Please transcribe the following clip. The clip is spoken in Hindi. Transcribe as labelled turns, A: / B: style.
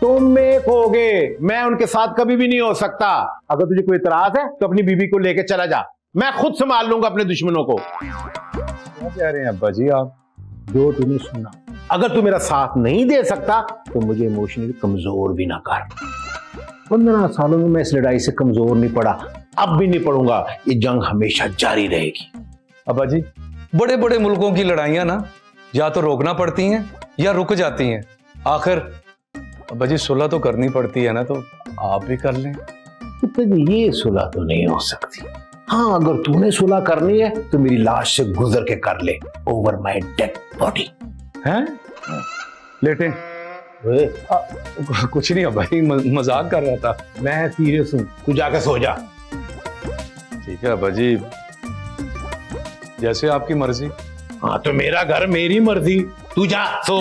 A: तुम एक होगे, मैं उनके साथ कभी भी नहीं हो सकता। अगर तुझे कोई इतराज है तो अपनी बीबी को लेके चला जा, मैं खुद संभाल लूंगा अपने दुश्मनों को।
B: क्या कह रहे हैं अब्बा जी आप?
A: जो तूने सुना, अगर तू मेरा साथ नहीं दे सकता तो मुझे इमोशनली कमजोर भी ना कर। 15 सालों में मैं इस लड़ाई से कमजोर नहीं पड़ा, अब भी नहीं पड़ूंगा। ये जंग हमेशा जारी रहेगी।
B: अब्बा जी, बड़े बड़े मुल्कों की लड़ाइयां ना या तो रोकना पड़ती हैं या रुक जाती हैं। आखिर अब्बा जी सुलह तो करनी पड़ती है ना, तो आप भी कर लें।
A: तो ये सुलह तो नहीं हो सकती। हाँ, अगर तूने सुलह करनी है तो मेरी लाश से गुजर के कर ले, ओवर माय डेड बॉडी।
B: हैं? लेटें। कुछ नहीं अब्बा जी, मजाक कर रहा था।
A: मैं सीरियस हूं, तू जाकर सो जा।
B: ठीक है अब्बा जी, जैसे आपकी मर्जी।
A: हाँ तो मेरा घर मेरी मर्जी, तू जा सो।